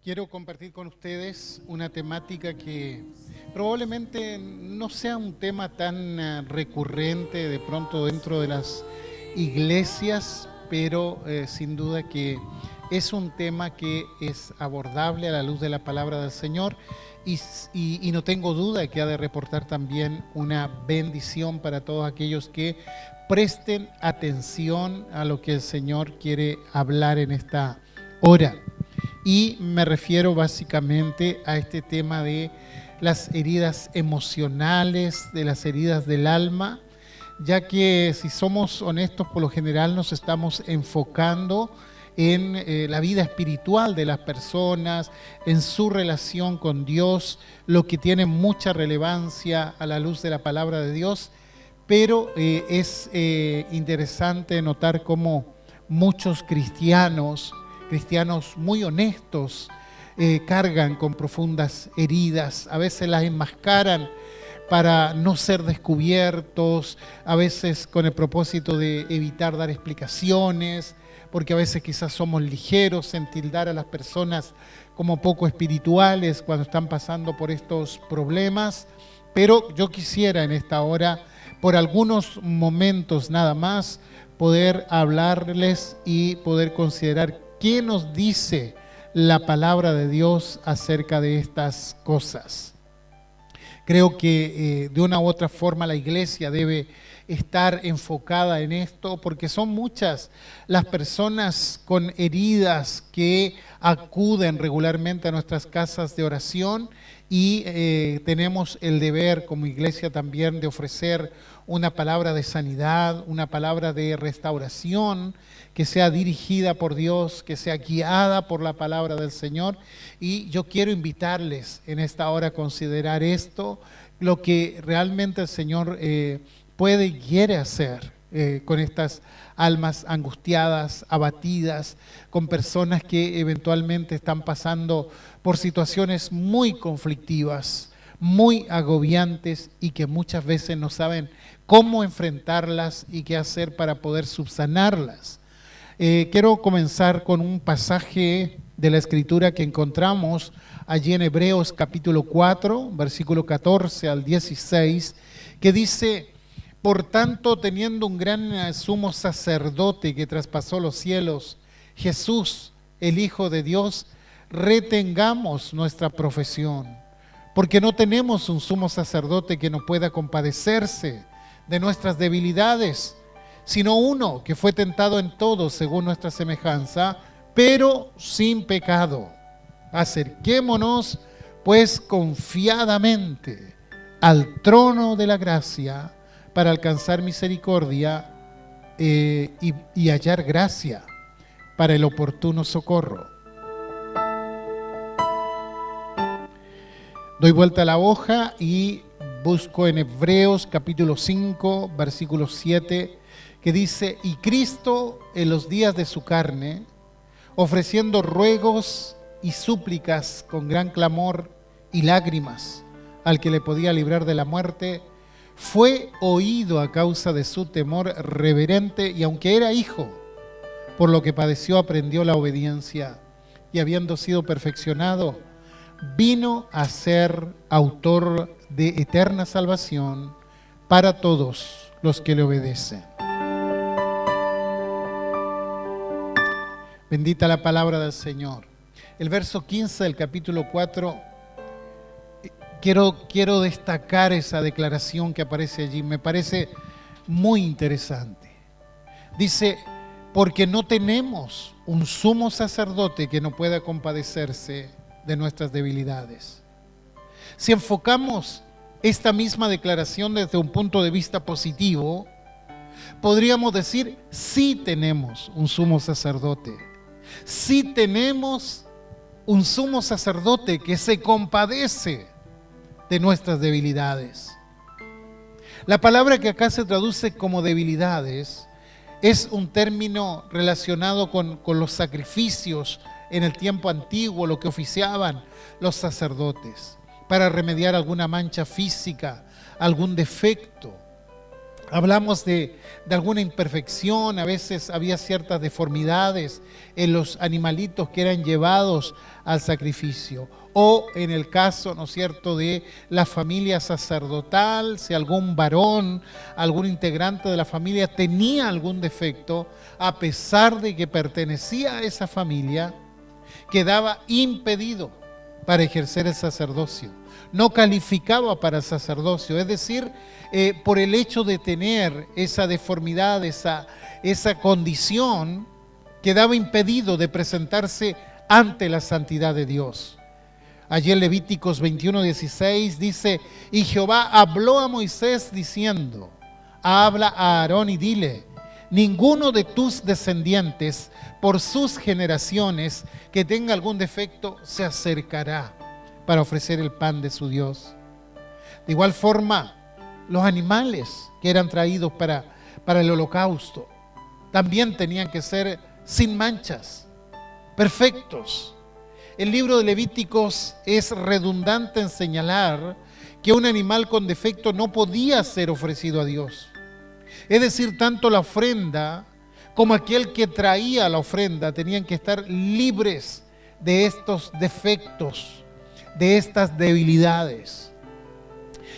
Quiero compartir con ustedes una temática que probablemente no sea un tema tan recurrente de pronto dentro de las iglesias, pero sin duda que es un tema que es abordable a la luz de la palabra del Señor y no tengo duda de que ha de reportar también una bendición para todos aquellos que presten atención a lo que el Señor quiere hablar en esta hora. Y me refiero básicamente a este tema de las heridas emocionales, de las heridas del alma, ya que si somos honestos, por lo general nos estamos enfocando en la vida espiritual de las personas, en su relación con Dios, lo que tiene mucha relevancia a la luz de la palabra de Dios, pero es interesante notar cómo muchos cristianos muy honestos, cargan con profundas heridas, a veces las enmascaran para no ser descubiertos, a veces con el propósito de evitar dar explicaciones, porque a veces quizás somos ligeros en tildar a las personas como poco espirituales cuando están pasando por estos problemas. Pero yo quisiera en esta hora, por algunos momentos nada más, poder hablarles y poder considerar qué nos dice la palabra de Dios acerca de estas cosas. Creo que de una u otra forma la iglesia debe estar enfocada en esto, porque son muchas las personas con heridas que acuden regularmente a nuestras casas de oración y tenemos el deber como iglesia también de ofrecer una palabra de sanidad, una palabra de restauración que sea dirigida por Dios, que sea guiada por la palabra del Señor. Y yo quiero invitarles en esta hora a considerar esto, lo que realmente el Señor puede y quiere hacer con estas almas angustiadas, abatidas, con personas que eventualmente están pasando por situaciones muy conflictivas, muy agobiantes y que muchas veces no saben cómo enfrentarlas y qué hacer para poder subsanarlas. Quiero comenzar con un pasaje de la Escritura que encontramos allí en Hebreos capítulo 4, versículo 14 al 16, que dice: por tanto, teniendo un gran sumo sacerdote que traspasó los cielos, Jesús, el Hijo de Dios, retengamos nuestra profesión, porque no tenemos un sumo sacerdote que no pueda compadecerse de nuestras debilidades, sino uno que fue tentado en todo según nuestra semejanza, pero sin pecado. Acerquémonos pues confiadamente al trono de la gracia para alcanzar misericordia y hallar gracia para el oportuno socorro. Doy vuelta a la hoja y busco en Hebreos capítulo 5, versículo 7, que dice: y Cristo en los días de su carne, ofreciendo ruegos y súplicas con gran clamor y lágrimas al que le podía librar de la muerte, fue oído a causa de su temor reverente, y aunque era hijo, por lo que padeció aprendió la obediencia, y habiendo sido perfeccionado, vino a ser autor de eterna salvación para todos los que le obedecen. Bendita la palabra del Señor. El verso 15 del capítulo 4, quiero destacar esa declaración que aparece allí, me parece muy interesante. Dice: porque no tenemos un sumo sacerdote que no pueda compadecerse de nuestras debilidades. Si enfocamos esta misma declaración desde un punto de vista positivo, podríamos decir: sí tenemos un sumo sacerdote. Sí tenemos un sumo sacerdote que se compadece de nuestras debilidades. La palabra que acá se traduce como debilidades es un término relacionado con los sacrificios en el tiempo antiguo, lo que oficiaban los sacerdotes para remediar alguna mancha física, algún defecto. Hablamos de alguna imperfección, a veces había ciertas deformidades en los animalitos que eran llevados al sacrificio. O en el caso, ¿no es cierto?, de la familia sacerdotal, si algún varón, algún integrante de la familia tenía algún defecto, a pesar de que pertenecía a esa familia, quedaba impedido para ejercer el sacerdocio. No calificaba para el sacerdocio, es decir, por el hecho de tener esa deformidad, esa condición, quedaba impedido de presentarse ante la santidad de Dios. Allí en Levíticos 21:16 dice: y Jehová habló a Moisés diciendo, habla a Aarón y dile, ninguno de tus descendientes por sus generaciones que tenga algún defecto se acercará para ofrecer el pan de su Dios. De igual forma, los animales que eran traídos para el holocausto también tenían que ser sin manchas, perfectos. El libro de Levíticos es redundante en señalar que un animal con defecto no podía ser ofrecido a Dios. Es decir, tanto la ofrenda como aquel que traía la ofrenda tenían que estar libres de estos defectos, de estas debilidades.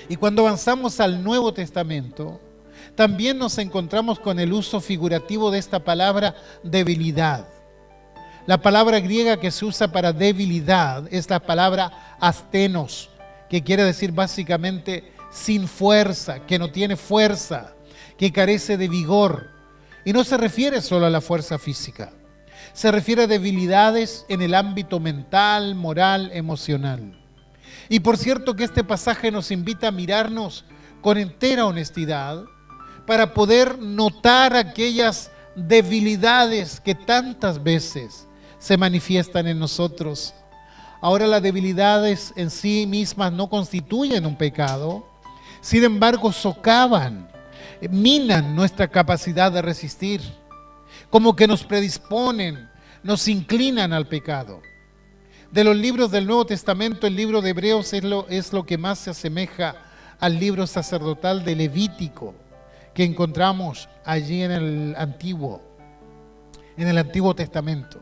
Y cuando avanzamos al Nuevo Testamento, también nos encontramos con el uso figurativo de esta palabra debilidad. La palabra griega que se usa para debilidad es la palabra astenos, que quiere decir básicamente sin fuerza, que no tiene fuerza, que carece de vigor. Y no se refiere solo a la fuerza física, se refiere a debilidades en el ámbito mental, moral, emocional. Y por cierto que este pasaje nos invita a mirarnos con entera honestidad para poder notar aquellas debilidades que tantas veces se manifiestan en nosotros. Ahora, las debilidades en sí mismas no constituyen un pecado, sin embargo socavan, minan nuestra capacidad de resistir, como que nos predisponen, nos inclinan al pecado. De los libros del Nuevo Testamento, el libro de Hebreos es lo que más se asemeja al libro sacerdotal de Levítico, que encontramos allí en el Antiguo Testamento.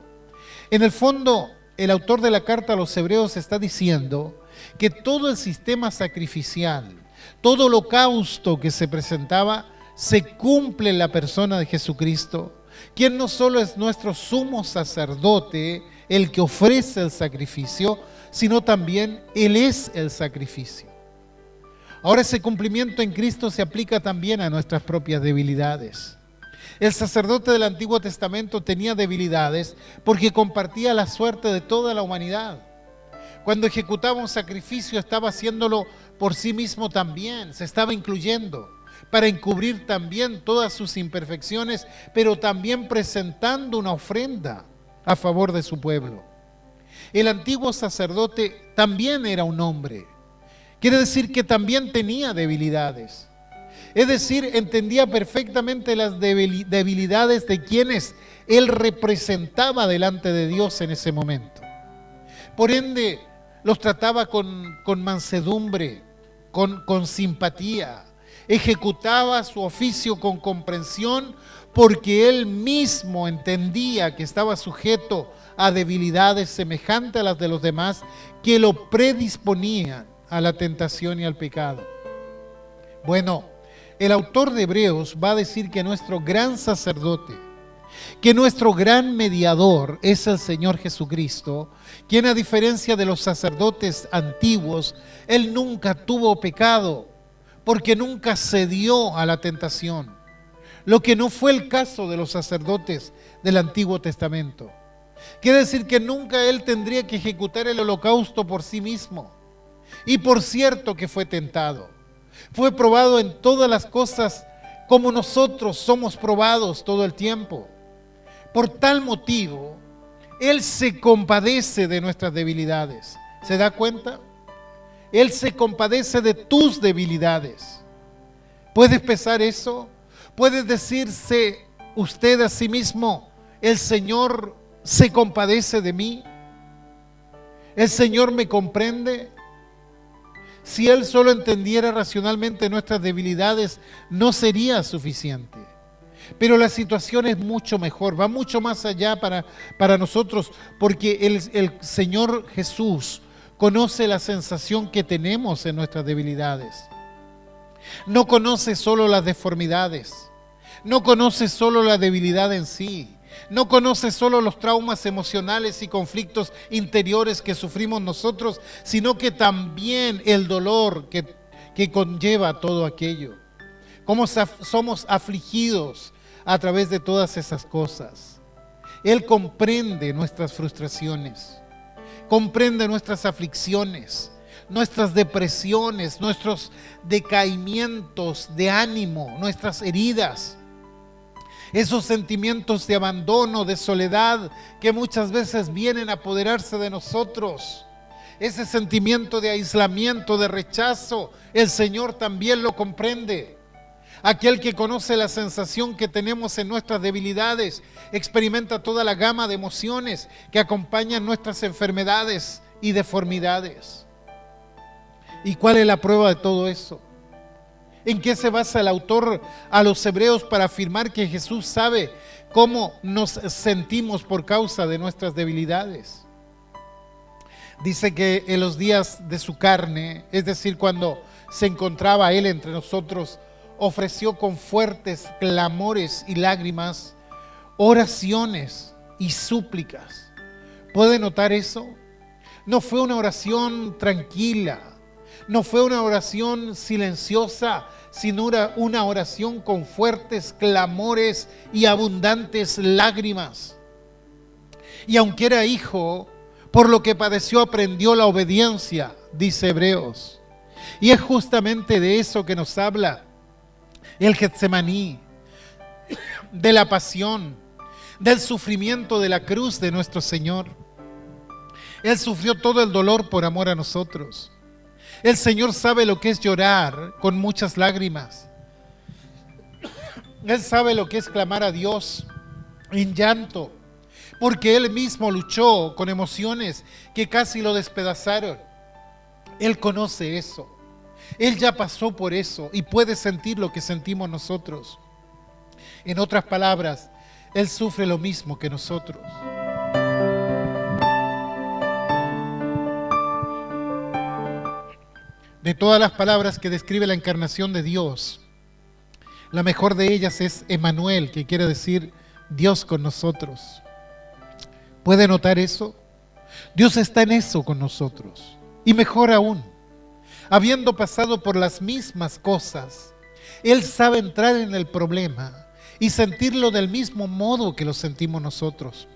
En el fondo, el autor de la carta a los Hebreos está diciendo que todo el sistema sacrificial, todo holocausto que se presentaba, se cumple en la persona de Jesucristo, quien no solo es nuestro sumo sacerdote, el que ofrece el sacrificio, sino también Él es el sacrificio. Ahora ese cumplimiento en Cristo se aplica también a nuestras propias debilidades. El sacerdote del Antiguo Testamento tenía debilidades porque compartía la suerte de toda la humanidad. Cuando ejecutaba un sacrificio estaba haciéndolo por sí mismo también, se estaba incluyendo para encubrir también todas sus imperfecciones, pero también presentando una ofrenda a favor de su pueblo. El antiguo sacerdote también era un hombre, quiere decir que también tenía debilidades. Es decir, entendía perfectamente las debilidades de quienes él representaba delante de Dios en ese momento. Por ende, los trataba con mansedumbre, con simpatía. Ejecutaba su oficio con comprensión porque él mismo entendía que estaba sujeto a debilidades semejantes a las de los demás que lo predisponían a la tentación y al pecado. Bueno, el autor de Hebreos va a decir que nuestro gran sacerdote, que nuestro gran mediador es el Señor Jesucristo, quien a diferencia de los sacerdotes antiguos, Él nunca tuvo pecado, porque nunca cedió a la tentación, lo que no fue el caso de los sacerdotes del Antiguo Testamento. Quiere decir que nunca Él tendría que ejecutar el holocausto por sí mismo. Y por cierto que fue tentado. Fue probado en todas las cosas como nosotros somos probados todo el tiempo. Por tal motivo, Él se compadece de nuestras debilidades. ¿Se da cuenta? Él se compadece de tus debilidades. ¿Puedes pensar eso? ¿Puedes decirse usted a sí mismo, el Señor se compadece de mí? ¿El Señor me comprende? Si Él solo entendiera racionalmente nuestras debilidades, no sería suficiente. Pero la situación es mucho mejor, va mucho más allá para nosotros, porque el Señor Jesús conoce la sensación que tenemos en nuestras debilidades. No conoce solo las deformidades, no conoce solo la debilidad en sí, no conoce solo los traumas emocionales y conflictos interiores que sufrimos nosotros, sino que también el dolor que conlleva todo aquello. Cómo somos afligidos a través de todas esas cosas. Él comprende nuestras frustraciones, comprende nuestras aflicciones, nuestras depresiones, nuestros decaimientos de ánimo, nuestras heridas, esos sentimientos de abandono, de soledad que muchas veces vienen a apoderarse de nosotros, ese sentimiento de aislamiento, de rechazo, el Señor también lo comprende. Aquel que conoce la sensación que tenemos en nuestras debilidades, experimenta toda la gama de emociones que acompañan nuestras enfermedades y deformidades. ¿Y cuál es la prueba de todo eso? ¿En qué se basa el autor a los hebreos para afirmar que Jesús sabe cómo nos sentimos por causa de nuestras debilidades? Dice que en los días de su carne, es decir, cuando se encontraba Él entre nosotros, ofreció con fuertes clamores y lágrimas, oraciones y súplicas. ¿Puede notar eso? No fue una oración tranquila, no fue una oración silenciosa, sino una oración con fuertes clamores y abundantes lágrimas. Y aunque era hijo, por lo que padeció aprendió la obediencia, dice Hebreos. Y es justamente de eso que nos habla el Getsemaní, de la pasión, del sufrimiento de la cruz de nuestro Señor. Él sufrió todo el dolor por amor a nosotros. El Señor sabe lo que es llorar con muchas lágrimas. Él sabe lo que es clamar a Dios en llanto, porque Él mismo luchó con emociones que casi lo despedazaron. Él conoce eso. Él ya pasó por eso y puede sentir lo que sentimos nosotros. En otras palabras, Él sufre lo mismo que nosotros. De todas las palabras que describe la encarnación de Dios, la mejor de ellas es Emmanuel, que quiere decir Dios con nosotros. ¿Puede notar eso? Dios está en eso con nosotros. Y mejor aún, habiendo pasado por las mismas cosas, Él sabe entrar en el problema y sentirlo del mismo modo que lo sentimos nosotros.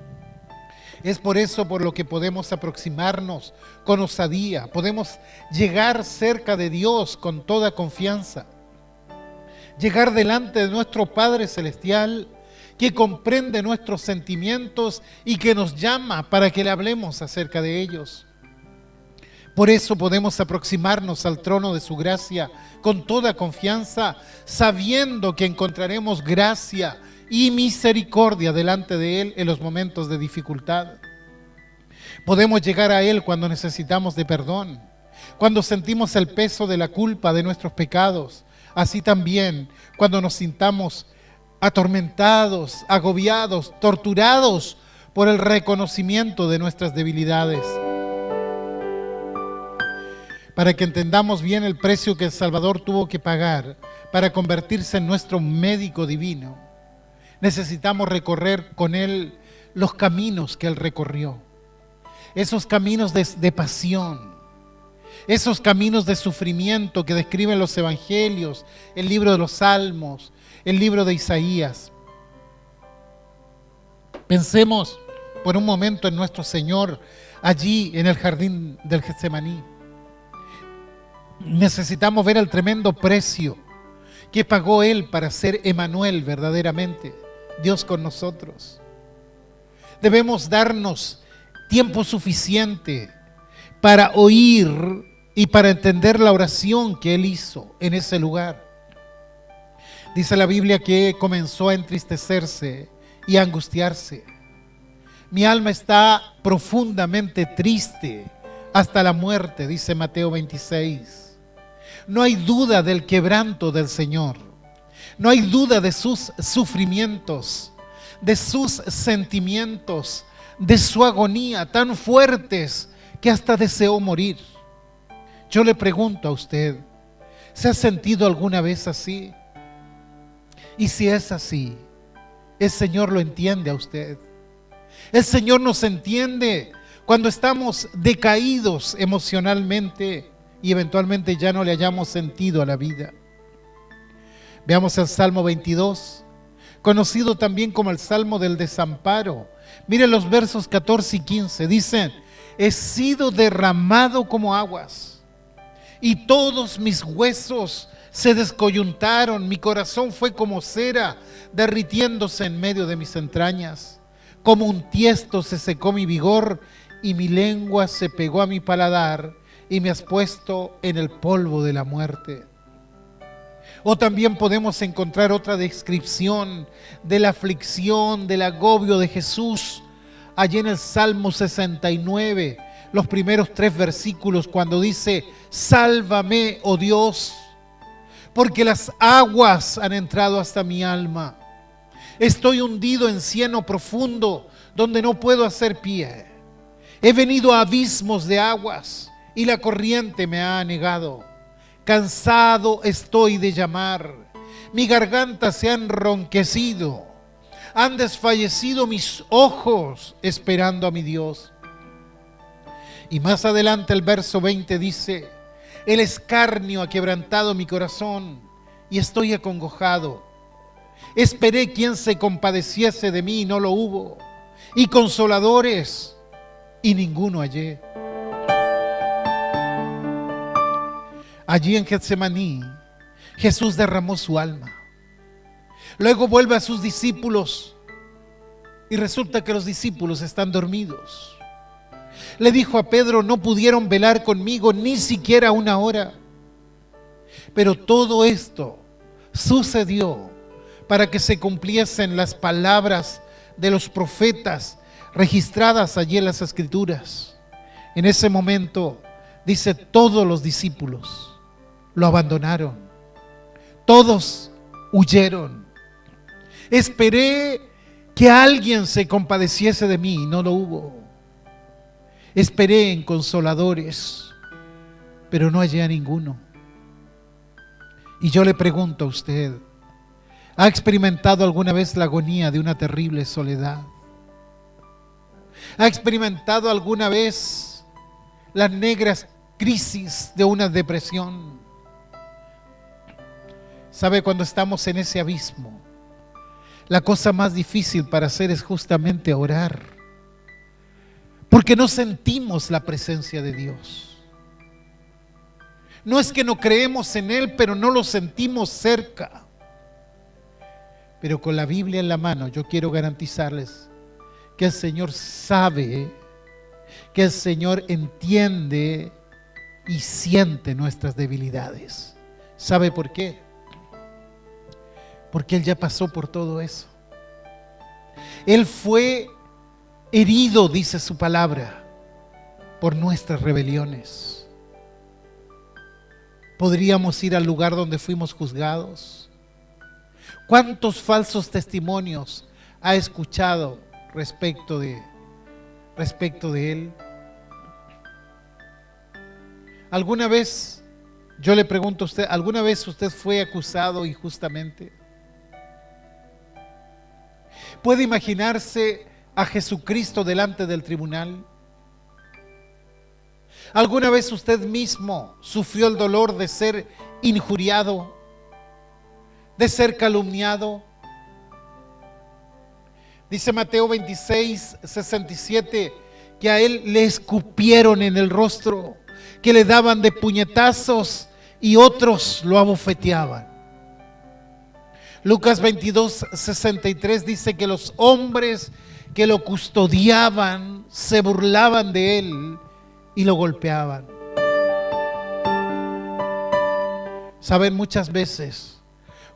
Es por eso por lo que podemos aproximarnos con osadía, podemos llegar cerca de Dios con toda confianza, llegar delante de nuestro Padre Celestial, que comprende nuestros sentimientos y que nos llama para que le hablemos acerca de ellos. Por eso podemos aproximarnos al trono de su gracia con toda confianza, sabiendo que encontraremos gracia y misericordia delante de Él en los momentos de dificultad. Podemos llegar a Él cuando necesitamos de perdón, cuando sentimos el peso de la culpa de nuestros pecados, así también cuando nos sintamos atormentados, agobiados, torturados por el reconocimiento de nuestras debilidades. Para que entendamos bien el precio que el Salvador tuvo que pagar para convertirse en nuestro médico divino, necesitamos recorrer con Él los caminos que Él recorrió. Esos caminos de pasión, esos caminos de sufrimiento que describen los evangelios, el libro de los Salmos, el libro de Isaías. Pensemos por un momento en nuestro Señor allí en el jardín del Getsemaní. Necesitamos ver el tremendo precio que pagó Él para ser Emmanuel verdaderamente, Dios con nosotros. Debemos darnos tiempo suficiente para oír y para entender la oración que Él hizo en ese lugar. Dice la Biblia que comenzó a entristecerse y a angustiarse. Mi alma está profundamente triste hasta la muerte, dice Mateo 26. No hay duda del quebranto del Señor. No hay duda de sus sufrimientos, de sus sentimientos, de su agonía tan fuertes que hasta deseó morir. Yo le pregunto a usted, ¿se ha sentido alguna vez así? Y si es así, el Señor lo entiende a usted. El Señor nos entiende cuando estamos decaídos emocionalmente y eventualmente ya no le hayamos sentido a la vida. Veamos el Salmo 22, conocido también como el Salmo del desamparo. Miren los versos 14 y 15. Dicen: he sido derramado como aguas y todos mis huesos se descoyuntaron. Mi corazón fue como cera derritiéndose en medio de mis entrañas. Como un tiesto se secó mi vigor y mi lengua se pegó a mi paladar, y me has puesto en el polvo de la muerte. O también podemos encontrar otra descripción de la aflicción, del agobio de Jesús, allí en el Salmo 69, los primeros 3 versículos, cuando dice: sálvame, oh Dios, porque las aguas han entrado hasta mi alma. Estoy hundido en cieno profundo, donde no puedo hacer pie. He venido a abismos de aguas, y la corriente me ha anegado. Cansado estoy de llamar, mi garganta se ha enronquecido. Han desfallecido mis ojos esperando a mi Dios. Y más adelante el verso 20 dice: el escarnio ha quebrantado mi corazón y estoy acongojado. Esperé quien se compadeciese de mí y no lo hubo, y consoladores, y ninguno hallé. Allí en Getsemaní, Jesús derramó su alma. Luego vuelve a sus discípulos y resulta que los discípulos están dormidos. Le dijo a Pedro: no pudieron velar conmigo ni siquiera una hora. Pero todo esto sucedió para que se cumpliesen las palabras de los profetas registradas allí en las Escrituras. En ese momento, dice, todos los discípulos lo abandonaron. Todos huyeron. Esperé que alguien se compadeciese de mí y no lo hubo. Esperé en consoladores, pero no hallé a ninguno. Y yo le pregunto a usted, ¿ha experimentado alguna vez la agonía de una terrible soledad? ¿Ha experimentado alguna vez las negras crisis de una depresión? ¿Sabe? Cuando estamos en ese abismo, la cosa más difícil para hacer es justamente orar, porque no sentimos la presencia de Dios. No es que no creemos en Él, pero no lo sentimos cerca. Pero con la Biblia en la mano, yo quiero garantizarles que el Señor sabe, que el Señor entiende y siente nuestras debilidades. ¿Sabe por qué? Porque Él ya pasó por todo eso. Él fue herido, dice su palabra, por nuestras rebeliones. ¿Podríamos ir al lugar donde fuimos juzgados? ¿Cuántos falsos testimonios ha escuchado respecto de Él? ¿Alguna vez, yo le pregunto a usted, alguna vez usted fue acusado injustamente? ¿Puede imaginarse a Jesucristo delante del tribunal? ¿Alguna vez usted mismo sufrió el dolor de ser injuriado, de ser calumniado? Dice Mateo 26, 67, que a Él le escupieron en el rostro, que le daban de puñetazos y otros lo abofeteaban. Lucas 22, 63 dice que los hombres que lo custodiaban se burlaban de Él y lo golpeaban. Saben, muchas veces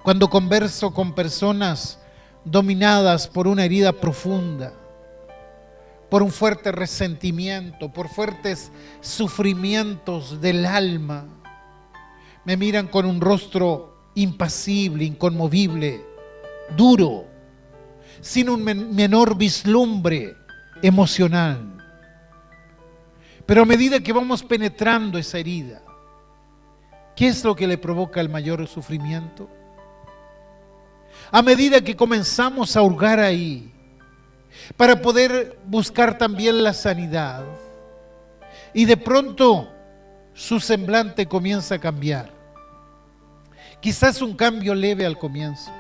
cuando converso con personas dominadas por una herida profunda, por un fuerte resentimiento, por fuertes sufrimientos del alma, Me miran con un rostro impasible, inconmovible, duro, sin un menor vislumbre emocional. Pero a medida que vamos penetrando esa herida, ¿qué es lo que le provoca el mayor sufrimiento? A medida que comenzamos a hurgar ahí, para poder buscar también la sanidad, y de pronto su semblante comienza a cambiar. Quizás un cambio leve al comienzo,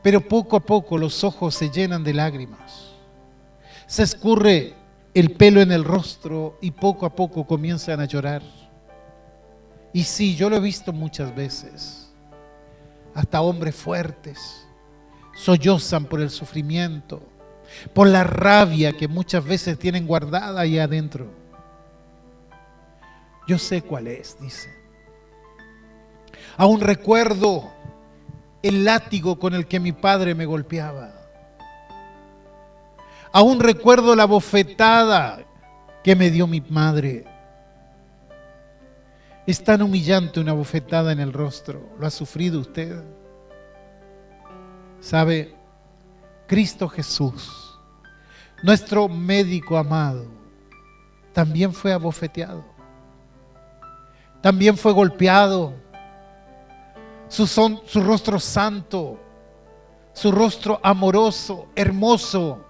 pero poco a poco los ojos se llenan de lágrimas, se escurre el pelo en el rostro y poco a poco comienzan a llorar. Y sí, yo lo he visto muchas veces. Hasta hombres fuertes sollozan por el sufrimiento, por la rabia que muchas veces tienen guardada ahí adentro. Yo sé cuál es, dice. Aún recuerdo el látigo con el que mi padre me golpeaba. Aún recuerdo la bofetada que me dio mi madre. Es tan humillante una bofetada en el rostro. ¿Lo ha sufrido usted? ¿Sabe? Cristo Jesús, nuestro médico amado, también fue abofeteado. También fue golpeado. Su rostro santo, su rostro amoroso, hermoso,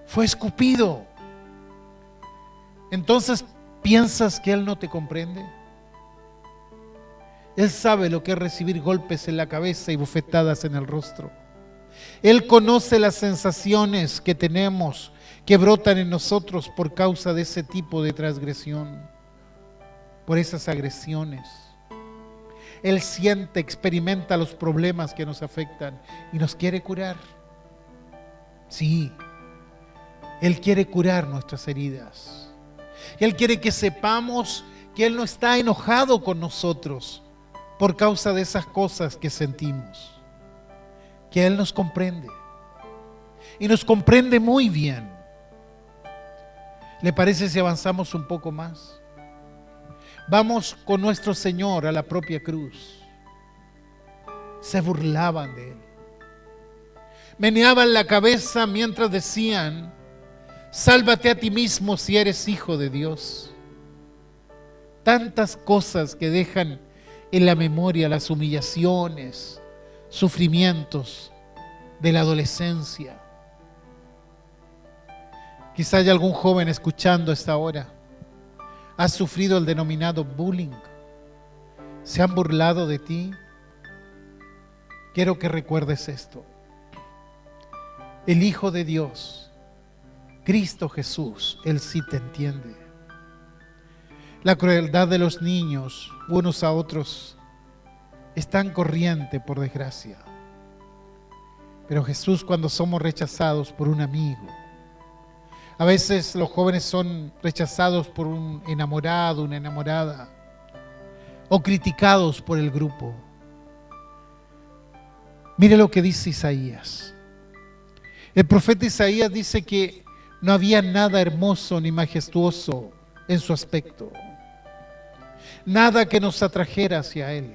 fue escupido. Entonces, ¿piensas que Él no te comprende? Él sabe lo que es recibir golpes en la cabeza y bofetadas en el rostro. Él conoce las sensaciones que tenemos, que brotan en nosotros por causa de ese tipo de transgresión, por esas agresiones. Él siente, experimenta los problemas que nos afectan y nos quiere curar. Sí, Él quiere curar nuestras heridas. Él quiere que sepamos que Él no está enojado con nosotros por causa de esas cosas que sentimos. Que Él nos comprende. Y nos comprende muy bien. ¿Le parece si avanzamos un poco más? Vamos con nuestro Señor a la propia cruz. Se burlaban de Él. Meneaban la cabeza mientras decían: sálvate a ti mismo si eres hijo de Dios. Tantas cosas que dejan en la memoria las humillaciones, sufrimientos de la adolescencia. Quizá haya algún joven escuchando a esta hora. ¿Has sufrido el denominado bullying? ¿Se han burlado de ti? Quiero que recuerdes esto. El Hijo de Dios, Cristo Jesús, Él sí te entiende. La crueldad de los niños, unos a otros, es tan corriente, por desgracia. Pero Jesús, cuando somos rechazados por un amigo, a veces los jóvenes son rechazados por un enamorado, una enamorada, o criticados por el grupo. Mire lo que dice Isaías. El profeta Isaías dice que no había nada hermoso ni majestuoso en su aspecto, nada que nos atrajera hacia Él,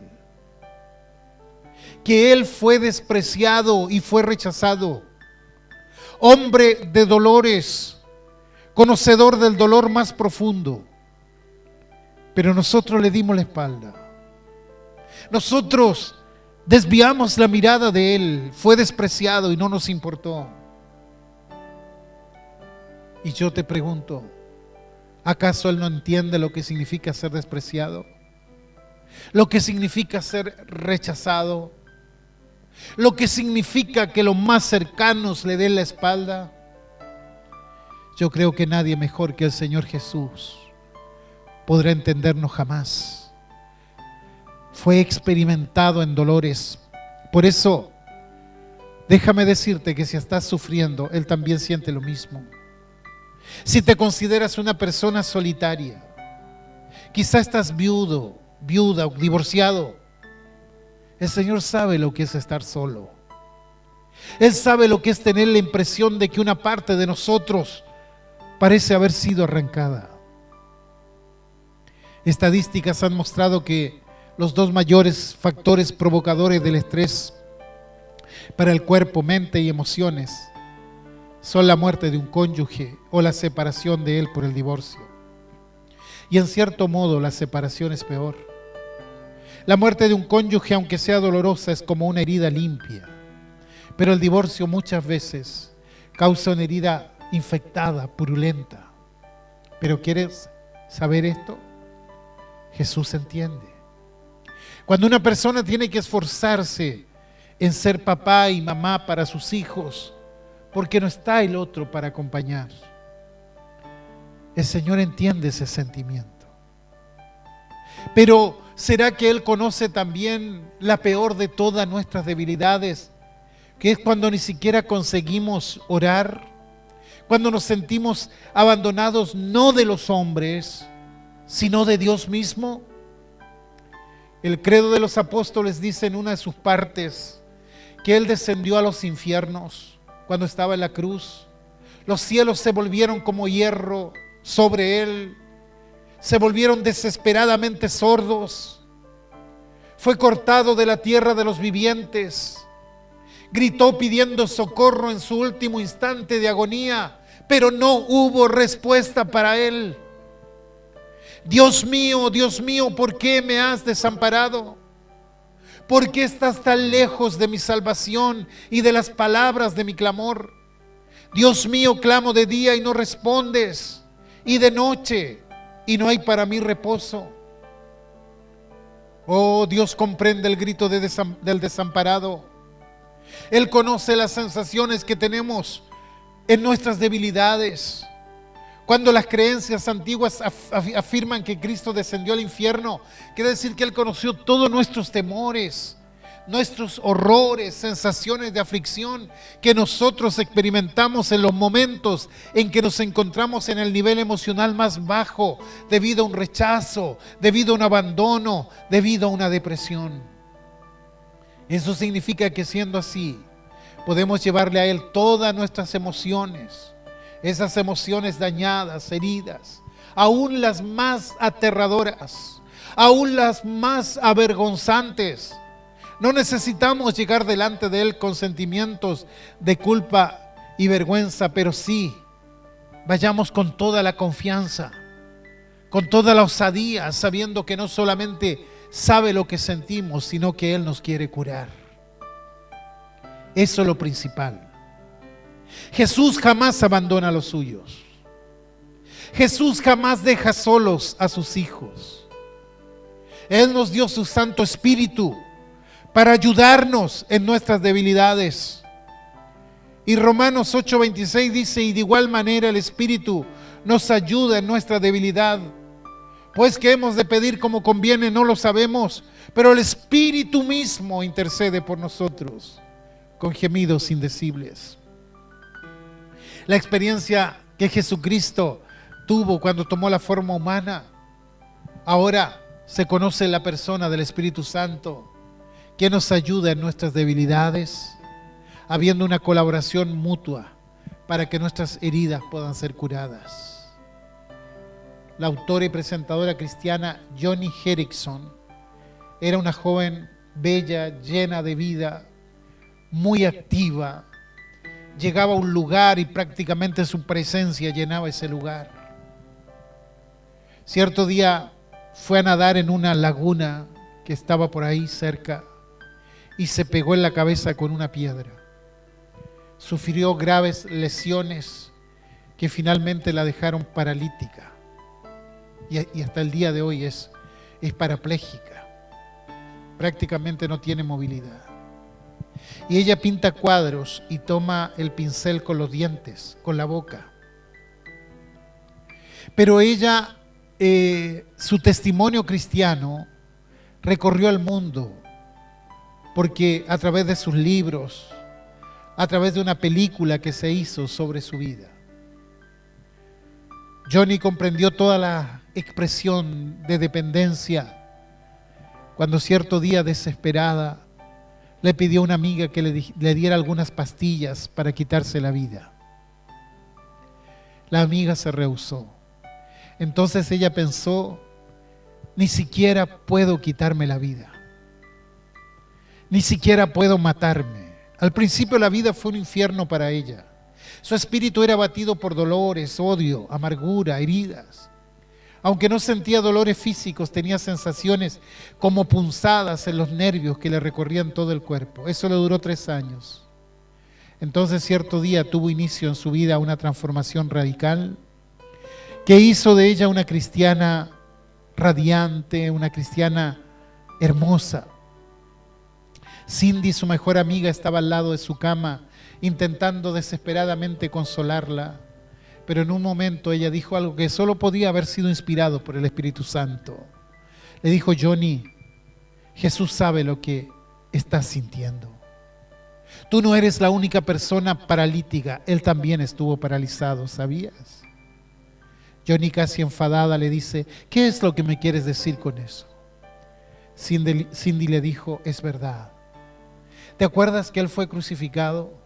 que Él fue despreciado y fue rechazado, hombre de dolores, conocedor del dolor más profundo, pero nosotros le dimos la espalda. Nosotros desviamos la mirada de Él, fue despreciado y no nos importó. Y yo te pregunto, ¿acaso Él no entiende lo que significa ser despreciado? Lo que significa ser rechazado, lo que significa que los más cercanos le den la espalda. Yo creo que nadie mejor que el Señor Jesús podrá entendernos jamás. Fue experimentado en dolores. Por eso, déjame decirte que si estás sufriendo, Él también siente lo mismo. Si te consideras una persona solitaria, quizá estás viudo, viuda o divorciado, el Señor sabe lo que es estar solo. Él sabe lo que es tener la impresión de que una parte de nosotros parece haber sido arrancada. Estadísticas han mostrado que los dos mayores factores provocadores del estrés para el cuerpo, mente y emociones son la muerte de un cónyuge o la separación de él por el divorcio. Y en cierto modo la separación es peor. La muerte de un cónyuge, aunque sea dolorosa, es como una herida limpia, pero el divorcio muchas veces causa una herida infectada, purulenta. ¿Pero quieres saber esto? Jesús entiende. Cuando una persona tiene que esforzarse en ser papá y mamá para sus hijos, porque no está el otro para acompañar, el Señor entiende ese sentimiento. Pero ¿será que Él conoce también la peor de todas nuestras debilidades? Que es cuando ni siquiera conseguimos orar, cuando nos sentimos abandonados no de los hombres, sino de Dios mismo. El credo de los apóstoles dice en una de sus partes que Él descendió a los infiernos cuando estaba en la cruz. Los cielos se volvieron como hierro sobre Él, se volvieron desesperadamente sordos. Fue cortado de la tierra de los vivientes. Gritó pidiendo socorro en su último instante de agonía, pero no hubo respuesta para Él. Dios mío, ¿por qué me has desamparado? ¿Por qué estás tan lejos de mi salvación y de las palabras de mi clamor? Dios mío, clamo de día y no respondes, y de noche y no hay para mí reposo. Oh, Dios comprende el grito del desamparado. Él conoce las sensaciones que tenemos en nuestras debilidades. Cuando las creencias antiguas afirman que Cristo descendió al infierno, quiere decir que Él conoció todos nuestros temores, nuestros horrores, sensaciones de aflicción que nosotros experimentamos en los momentos en que nos encontramos en el nivel emocional más bajo, debido a un rechazo, debido a un abandono, debido a una depresión. Eso significa que siendo así, podemos llevarle a Él todas nuestras emociones, esas emociones dañadas, heridas, aún las más aterradoras, aún las más avergonzantes. No necesitamos llegar delante de Él con sentimientos de culpa y vergüenza, pero sí, vayamos con toda la confianza, con toda la osadía, sabiendo que no solamente sabe lo que sentimos, sino que Él nos quiere curar. Eso es lo principal. Jesús jamás abandona a los suyos. Jesús jamás deja solos a sus hijos. Él nos dio su Santo Espíritu para ayudarnos en nuestras debilidades. Y Romanos 8:26 dice: y de igual manera el Espíritu nos ayuda en nuestra debilidad. Pues que hemos de pedir como conviene no lo sabemos, pero el Espíritu mismo intercede por nosotros con gemidos indecibles. La experiencia que Jesucristo tuvo cuando tomó la forma humana, ahora se conoce en la persona del Espíritu Santo, que nos ayuda en nuestras debilidades, habiendo una colaboración mutua para que nuestras heridas puedan ser curadas. La autora y presentadora cristiana Joni Eareckson era una joven bella, llena de vida, muy activa. Llegaba a un lugar y prácticamente su presencia llenaba ese lugar. Cierto día fue a nadar en una laguna que estaba por ahí cerca y se pegó en la cabeza con una piedra. Sufrió graves lesiones que finalmente la dejaron paralítica. Y hasta el día de hoy es parapléjica. Prácticamente no tiene movilidad. Y ella pinta cuadros y toma el pincel con los dientes, con la boca. Pero ella, su testimonio cristiano recorrió el mundo, porque a través de sus libros, a través de una película que se hizo sobre su vida, Joni comprendió toda la expresión de dependencia cuando cierto día, desesperada, le pidió a una amiga que le diera algunas pastillas para quitarse la vida. La amiga se rehusó. Entonces ella pensó ni siquiera puedo quitarme la vida. Ni siquiera puedo matarme. Al principio la vida fue un infierno para ella. Su espíritu era abatido por dolores, odio, amargura, heridas. Aunque no sentía dolores físicos, tenía sensaciones como punzadas en los nervios que le recorrían todo el cuerpo. Eso le duró 3 años. Entonces cierto día tuvo inicio en su vida una transformación radical que hizo de ella una cristiana radiante, una cristiana hermosa. Cindy, su mejor amiga, estaba al lado de su cama intentando desesperadamente consolarla, pero en un momento ella dijo algo que solo podía haber sido inspirado por el Espíritu Santo. Le dijo: Johnny, Jesús sabe lo que estás sintiendo. Tú no eres la única persona paralítica, Él también estuvo paralizado, ¿sabías? Johnny, casi enfadada, le dice: ¿qué es lo que me quieres decir con eso? Cindy le dijo: es verdad. ¿Te acuerdas que Él fue crucificado?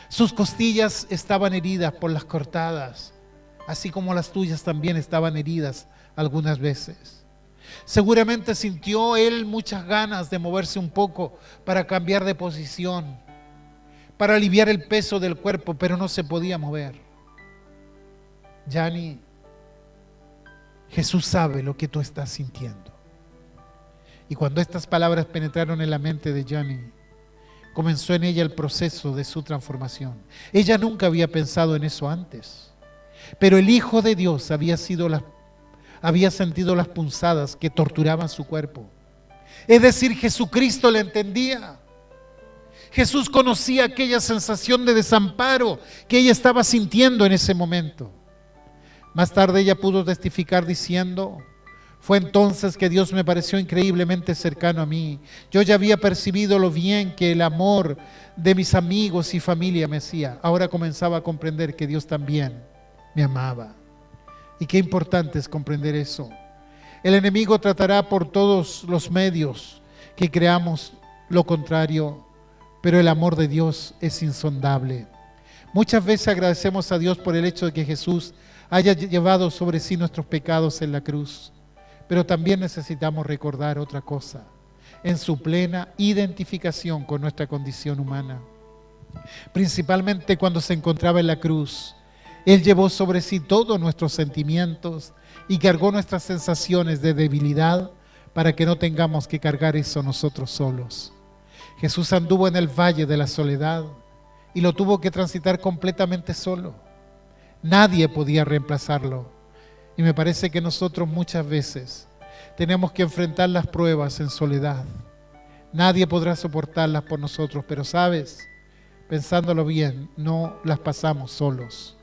Sus costillas estaban heridas por las cortadas, así como las tuyas también estaban heridas algunas veces. Seguramente sintió Él muchas ganas de moverse un poco para cambiar de posición, para aliviar el peso del cuerpo, pero no se podía mover. Johnny, Jesús sabe lo que tú estás sintiendo. Y cuando estas palabras penetraron en la mente de Johnny, comenzó en ella el proceso de su transformación. Ella nunca había pensado en eso antes, pero el Hijo de Dios había sentido las punzadas que torturaban su cuerpo. Es decir, Jesucristo la entendía. Jesús conocía aquella sensación de desamparo que ella estaba sintiendo en ese momento. Más tarde ella pudo testificar diciendo: fue entonces que Dios me pareció increíblemente cercano a mí. Yo ya había percibido lo bien que el amor de mis amigos y familia me hacía. Ahora comenzaba a comprender que Dios también me amaba. Y qué importante es comprender eso. El enemigo tratará por todos los medios que creamos lo contrario, pero el amor de Dios es insondable. Muchas veces agradecemos a Dios por el hecho de que Jesús haya llevado sobre sí nuestros pecados en la cruz, pero también necesitamos recordar otra cosa: en su plena identificación con nuestra condición humana. Principalmente cuando se encontraba en la cruz, Él llevó sobre sí todos nuestros sentimientos y cargó nuestras sensaciones de debilidad para que no tengamos que cargar eso nosotros solos. Jesús anduvo en el valle de la soledad y lo tuvo que transitar completamente solo. Nadie podía reemplazarlo. Y me parece que nosotros muchas veces tenemos que enfrentar las pruebas en soledad. Nadie podrá soportarlas por nosotros, pero sabes, pensándolo bien, no las pasamos solos,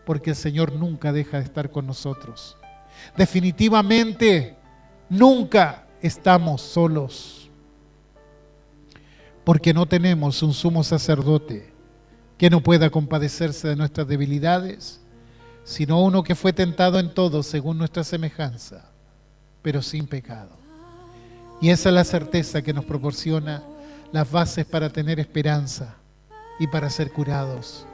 porque el Señor nunca deja de estar con nosotros. Definitivamente, nunca estamos solos, porque no tenemos un sumo sacerdote que no pueda compadecerse de nuestras debilidades, sino uno que fue tentado en todo según nuestra semejanza, pero sin pecado. Y esa es la certeza que nos proporciona las bases para tener esperanza y para ser curados.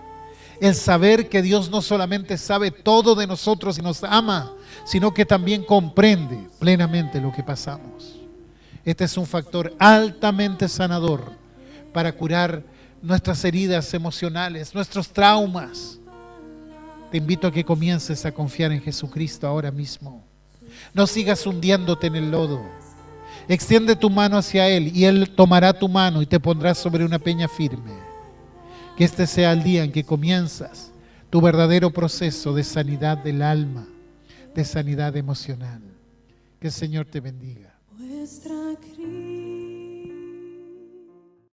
El saber que Dios no solamente sabe todo de nosotros y nos ama, sino que también comprende plenamente lo que pasamos. Este es un factor altamente sanador para curar nuestras heridas emocionales, nuestros traumas. Te invito a que comiences a confiar en Jesucristo ahora mismo. No sigas hundiéndote en el lodo. Extiende tu mano hacia Él y Él tomará tu mano y te pondrá sobre una peña firme. Que este sea el día en que comienzas tu verdadero proceso de sanidad del alma, de sanidad emocional. Que el Señor te bendiga.